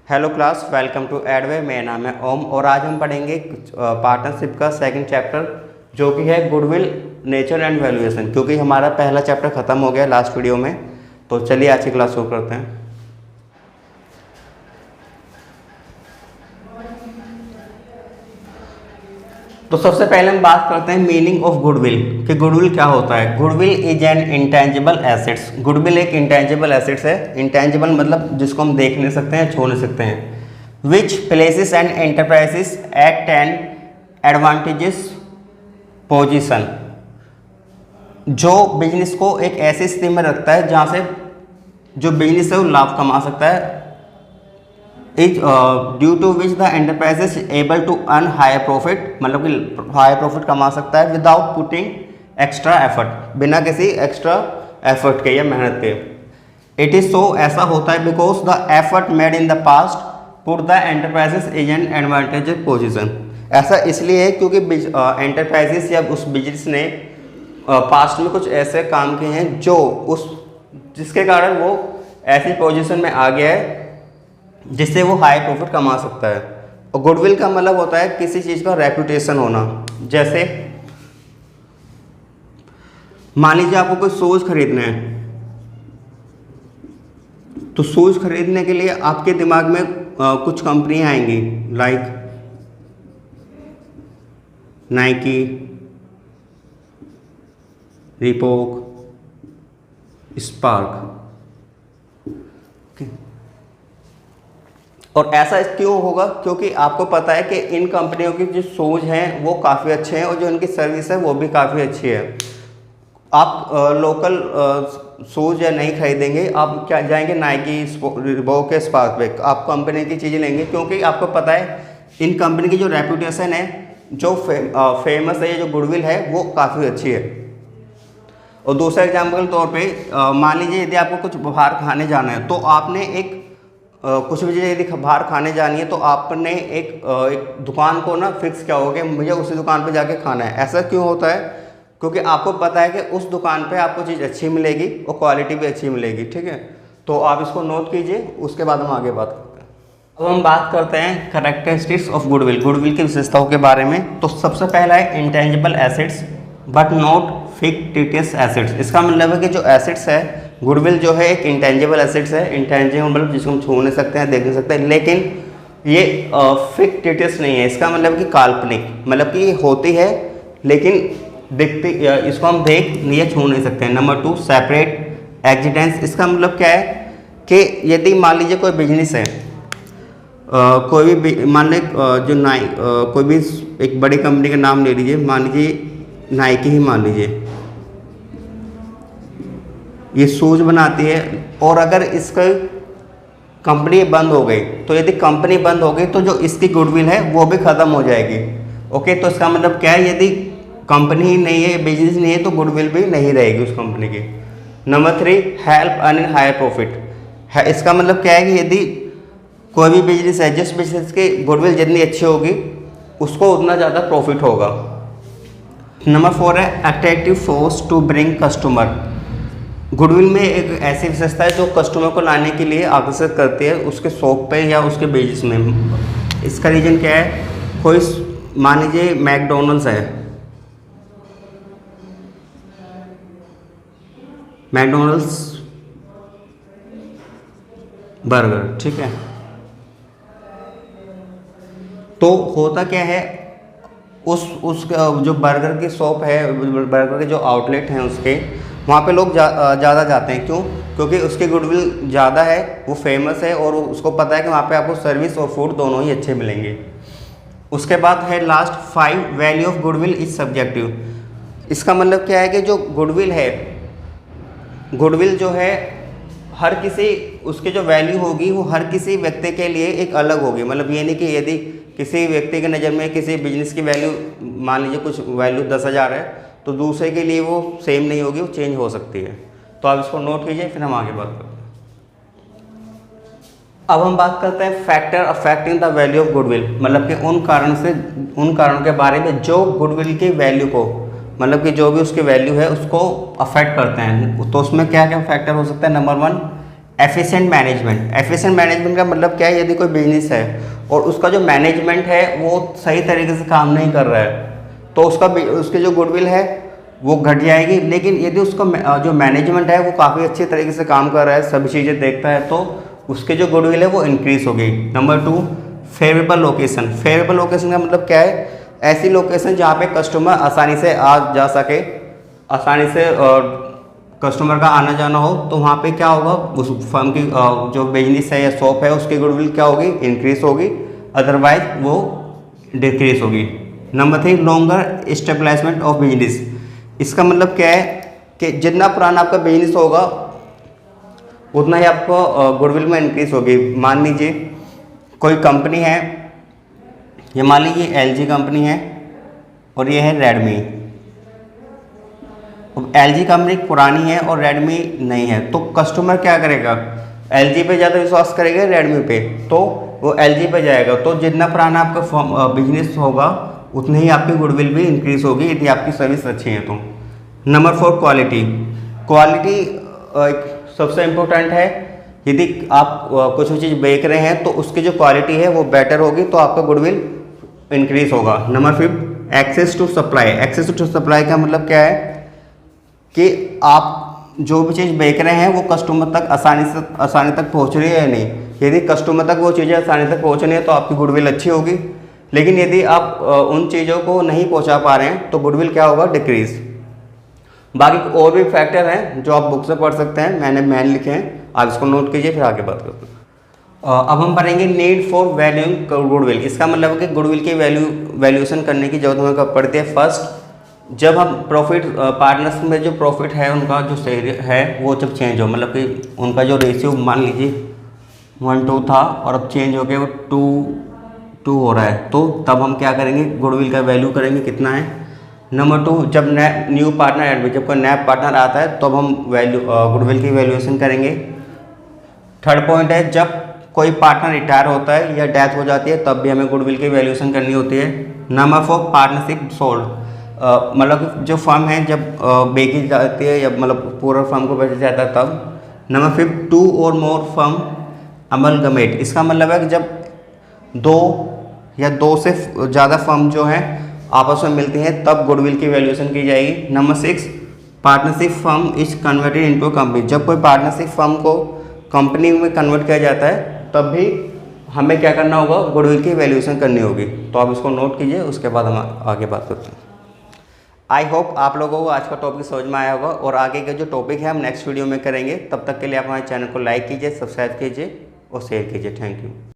Hello class, welcome to एडवे। मेरा नाम है ओम और आज हम पढ़ेंगे पार्टनरशिप का सेकंड चैप्टर जो कि है गुडविल, नेचर एंड वैल्यूएशन। क्योंकि हमारा पहला चैप्टर ख़त्म हो गया लास्ट वीडियो में, तो चलिए आज की क्लास शुरू करते हैं। तो सबसे पहले हम बात करते हैं मीनिंग ऑफ गुडविल कि गुडविल क्या होता है। Goodwill is an intangible assets. Goodwill एक इंटेंजिबल एसेट्स है। इंटेंजिबल मतलब जिसको हम देख नहीं सकते हैं, छू नहीं सकते हैं। Which places and enterprises at an advantages position, जो बिजनेस को एक ऐसी स्थिति में रखता है जहाँ से जो बिजनेस है वो लाभ कमा सकता है। Is due to which the enterprises able to earn higher profit, मतलब कि हायर प्रॉफिट कमा सकता है विदाउट पुटिंग एक्स्ट्रा एफर्ट, बिना किसी एक्स्ट्रा एफर्ट के या मेहनत के। इट इज सो, ऐसा होता है because the effort made in the past put the enterprises in an advantages position. ऐसा इसलिए है क्योंकि एंटरप्राइजेस या उस बिजनेस ने पास्ट में कुछ ऐसे काम किए हैं जो जिसके कारण वो ऐसी पोजीशन में आ गया है जिससे वो हाई प्रॉफिट कमा सकता है। और गुडविल का मतलब होता है किसी चीज़ का रेपुटेशन होना। जैसे मान लीजिए आपको कोई शूज़ खरीदना है, तो शूज़ खरीदने के लिए आपके दिमाग में कुछ कंपनियां आएंगी, लाइक नाइकी, रीबॉक, स्पार्क। और ऐसा क्यों होगा? क्योंकि आपको पता है कि इन कंपनियों की जो शूज़ हैं वो काफ़ी अच्छे हैं और जो इनकी सर्विस है वो भी काफ़ी अच्छी है। आप लोकल शूज़ या नहीं खरीदेंगे, आप क्या जाएंगे नाइकी, रीबॉक के स्पार्क पे, आप कंपनी की चीज़ें लेंगे क्योंकि आपको पता है इन कंपनी की जो रेपुटेशन है, जो फेमस है, जो गुडविल है वो काफ़ी अच्छी है। और दूसरा एग्जाम्पल के तौर पे मान लीजिए यदि आपको कुछ बाहर खाने जाना है, तो आपने एक कुछ भी चीज़ यदि बाहर खाने जानी है तो आपने एक दुकान को ना फिक्स किया होगा कि मुझे उसी दुकान पे जाके खाना है। ऐसा क्यों होता है? क्योंकि आपको पता है कि उस दुकान पे आपको चीज़ अच्छी मिलेगी और क्वालिटी भी अच्छी मिलेगी। ठीक है, तो आप इसको नोट कीजिए, उसके बाद हम आगे बात करते हैं। अब हम बात करते हैं कैरेक्टरिस्टिक्स ऑफ गुडविल, गुडविल की विशेषताओं के बारे में। तो सबसे पहला है intangible assets but not fictitious assets. इसका मतलब है कि जो एसेट्स है, गुडविल जो है एक इंटेंजिबल एसेट्स है। इंटेंजिबल मतलब जिसको हम छू नहीं सकते हैं, देख नहीं सकते हैं, लेकिन ये फिक्टिशियस नहीं है। इसका मतलब कि काल्पनिक, मतलब कि ये होती है लेकिन दिखती, इसको हम देख या छू नहीं सकते हैं। Number 2, separate existence. इसका मतलब क्या है कि यदि मान लीजिए कोई बिजनेस है, कोई भी मान लीजिए कोई भी एक बड़ी कंपनी का नाम ले लीजिए, मान लीजिए नाइकी ही मान लीजिए, ये शूज़ बनाती है। और अगर इसका कंपनी बंद हो गई, तो यदि कंपनी बंद हो गई तो जो इसकी गुडविल है वो भी ख़त्म हो जाएगी। ओके, तो इसका मतलब क्या है? यदि कंपनी ही नहीं है, बिजनेस नहीं है, तो गुडविल भी नहीं रहेगी उस कंपनी की। Number 3, help earn higher profit है। इसका मतलब क्या है कि यदि कोई भी बिजनेस है, जिस बिजनेस की गुडविल जितनी अच्छी होगी उसको उतना ज़्यादा प्रॉफिट होगा। नंबर 4 है attractive force to bring customer. Goodwill में एक ऐसी विशेषता है जो कस्टमर को लाने के लिए आकर्षित करती है उसके शॉप पे या उसके बिजनेस में। इसका रीजन क्या है? कोई मान लीजिए मैकडोनल्ड्स है, मैकडोनल्ड्स बर्गर, ठीक है। तो होता क्या है, उसका जो बर्गर की शॉप है, बर्गर के जो आउटलेट हैं उसके, वहाँ पे लोग ज़्यादा जाते हैं। क्यों? क्योंकि उसकी गुडविल ज़्यादा है, वो फेमस है और उसको पता है कि वहाँ पे आपको सर्विस और फूड दोनों ही अच्छे मिलेंगे। उसके बाद है last 5, value of goodwill is subjective. इसका मतलब क्या है कि जो गुडविल है, गुडविल जो है हर किसी, उसकी जो वैल्यू होगी वो हर किसी व्यक्ति के लिए एक अलग होगी। मतलब ये नहीं कि यदि किसी व्यक्ति की नज़र में किसी बिजनेस की वैल्यू, मान लीजिए कुछ वैल्यू 10,000 है, तो दूसरे के लिए वो सेम नहीं होगी, वो चेंज हो सकती है। तो आप इसको नोट कीजिए, फिर हम आगे बात करते हैं। अब हम बात करते हैं factor affecting the value of goodwill, मतलब कि उन कारणों के बारे में जो गुडविल की वैल्यू को, मतलब कि जो भी उसकी वैल्यू है उसको अफेक्ट करते हैं। तो उसमें क्या क्या फैक्टर हो सकता है? Number 1, efficient management. Efficient management का मतलब क्या है, यदि कोई बिजनेस है और उसका जो मैनेजमेंट है वो सही तरीके से काम नहीं कर रहा है तो उसकी जो गुडविल है वो घट जाएगी। लेकिन यदि उसका जो मैनेजमेंट है वो काफ़ी अच्छे तरीके से काम कर रहा है, सभी चीज़ें देखता है, तो उसके जो गुडविल है वो इंक्रीज होगी। Number 2, favourable location. Favourable location का मतलब क्या है, ऐसी लोकेशन जहाँ पे कस्टमर आसानी से आ जा सके, आसानी से कस्टमर का आना जाना हो, तो वहाँ पे क्या होगा, उस फर्म की जो बिजनेस है या शॉप है उसकी गुडविल क्या होगी, इंक्रीज होगी, अदरवाइज वो डिक्रीज होगी। Number 3, longer establishment of business. इसका मतलब क्या है कि जितना पुराना आपका बिजनेस होगा उतना ही आपको गुडविल में इंक्रीज होगी। मान लीजिए कोई कंपनी है, ये मान लीजिए LG कंपनी है और ये है रेडमी। अब LG कंपनी पुरानी है और रेडमी नहीं है, तो कस्टमर क्या करेगा, LG पे ज़्यादा विश्वास करेगा रेडमी पे, तो वो LG पे जाएगा। तो जितना पुराना आपका बिजनेस होगा उतनी ही आपकी गुडविल भी इंक्रीज होगी यदि आपकी सर्विस अच्छी है तो। Number 4, quality. क्वालिटी सबसे इम्पोर्टेंट है। यदि आप कुछ भी चीज़ बेच रहे हैं तो उसकी जो क्वालिटी है वो बेटर होगी तो आपका गुडविल इंक्रीज होगा। Number 5, access to supply. Access to supply का मतलब क्या है कि आप जो भी चीज़ बेच रहे हैं वो कस्टमर तक आसानी तक पहुंच रही है या नहीं। यदि कस्टमर तक वो चीज़ें आसानी तक पहुंच रही है तो आपकी गुडविल अच्छी होगी। लेकिन यदि आप उन चीज़ों को नहीं पहुंचा पा रहे हैं तो गुडविल क्या होगा, डिक्रीज। बाकी और भी फैक्टर हैं जो आप बुक से पढ़ सकते हैं, मैंने मैन लिखे हैं, आप इसको नोट कीजिए, फिर आगे बात करते हैं। अब हम पढ़ेंगे नीड फॉर वैल्यूइंग गुडविल। इसका मतलब है कि गुडविल की वैल्यूएशन करने की जरूरत हमें कब पड़ती है। फर्स्ट, जब हम प्रॉफिट पार्टनर्स में जो प्रॉफिट है उनका जो शेयर है वो जब चेंज हो, मतलब कि उनका जो रेशियो मान लीजिए 1:2 था और अब चेंज हो गया वो 2:2 हो रहा है, तो तब हम क्या करेंगे, गुडविल का वैल्यू करेंगे कितना है। नंबर 2, जब न्यू पार्टनर ऐड में, जब कोई नया पार्टनर आता है तब हम गुडविल की वैल्यूएशन करेंगे। थर्ड पॉइंट है, जब कोई पार्टनर रिटायर होता है या डेथ हो जाती है तब भी हमें गुडविल की वैल्यूएशन करनी होती है। नंबर 4, पार्टनरशिप सोल्ड, मतलब जो फर्म है जब बेची जाती है या मतलब पूरा फर्म को बेचा जाता है तब। नंबर 5, 2 और मोर फर्म अमलगमेट। इसका मतलब है कि जब 2 या 2 से ज़्यादा फर्म जो हैं आपस में मिलती हैं तब गुडविल की वैल्यूएशन की जाएगी। Number 6, partnership firm is converted into company. जब कोई पार्टनरशिप फर्म को कंपनी में कन्वर्ट किया जाता है तब भी हमें क्या करना होगा, गुडविल की वैल्यूएशन करनी होगी। तो आप इसको नोट कीजिए, उसके बाद हम आगे बात करते हैं। आई होप आप लोगों को आज का टॉपिक समझ में आया होगा और आगे के जो टॉपिक है हम नेक्स्ट वीडियो में करेंगे। तब तक के लिए आप हमारे चैनल को लाइक कीजिए, सब्सक्राइब कीजिए और शेयर कीजिए। Thank you.